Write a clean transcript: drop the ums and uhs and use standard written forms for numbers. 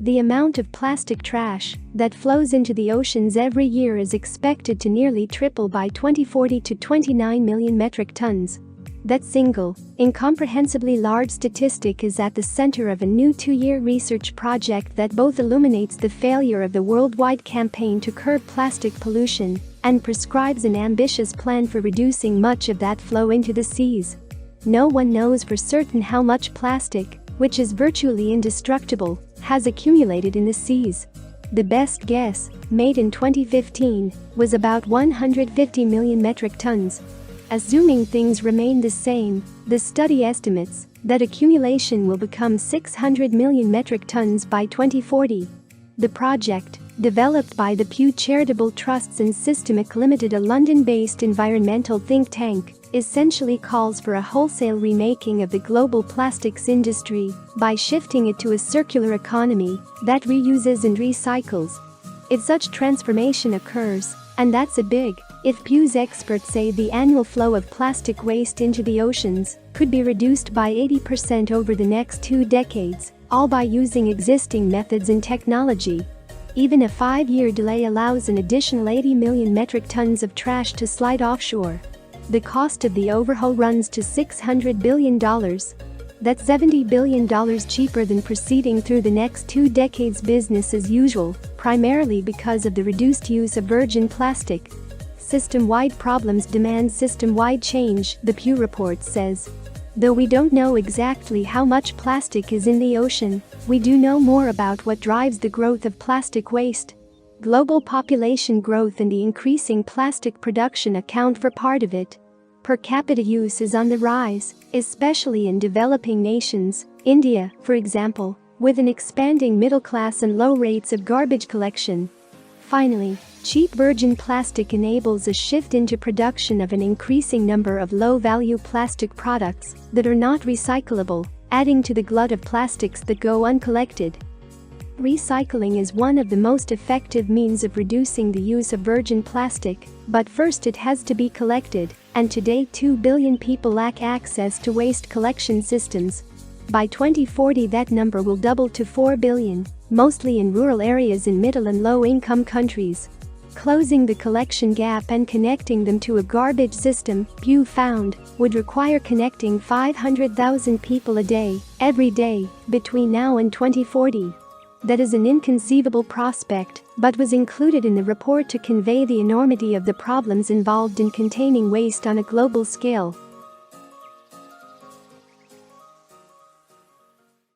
The amount of plastic trash that flows into the oceans every year is expected to nearly triple by 2040 to 29 million metric tons. That single, incomprehensibly large statistic is at the center of a new 2-year research project that both illuminates the failure of the worldwide campaign to curb plastic pollution and prescribes an ambitious plan for reducing much of that flow into the seas. No one knows for certain how much plastic, which is virtually indestructible, has accumulated in the seas. The best guess, made in 2015, was about 150 million metric tons. Assuming things remain the same, the study estimates that accumulation will become 600 million metric tons by 2040. The project, developed by the Pew Charitable Trusts and Systemic Limited, a London-based environmental think tank, essentially calls for a wholesale remaking of the global plastics industry by shifting it to a circular economy that reuses and recycles. If such transformation occurs, and that's a big if, Pew's experts say the annual flow of plastic waste into the oceans could be reduced by 80% over the next 2 decades, all by using existing methods and technology. Even a 5-year delay allows an additional 80 million metric tons of trash to slide offshore. The cost of the overhaul runs to $600 billion. That's $70 billion cheaper than proceeding through the next 2 decades business as usual, primarily because of the reduced use of virgin plastic. System-wide problems demand system-wide change, the Pew report says. Though we don't know exactly how much plastic is in the ocean, we do know more about what drives the growth of plastic waste. Global population growth and the increasing plastic production account for part of it. Per capita use is on the rise, especially in developing nations, India, for example, with an expanding middle class and low rates of garbage collection. Finally, cheap virgin plastic enables a shift into production of an increasing number of low-value plastic products that are not recyclable, adding to the glut of plastics that go uncollected. Recycling is one of the most effective means of reducing the use of virgin plastic, but first it has to be collected, and today 2 billion people lack access to waste collection systems. By 2040 that number will double to 4 billion, mostly in rural areas in middle and low-income countries. Closing the collection gap and connecting them to a garbage system, Pew found, would require connecting 500,000 people a day, every day, between now and 2040. That is an inconceivable prospect, but was included in the report to convey the enormity of the problems involved in containing waste on a global scale.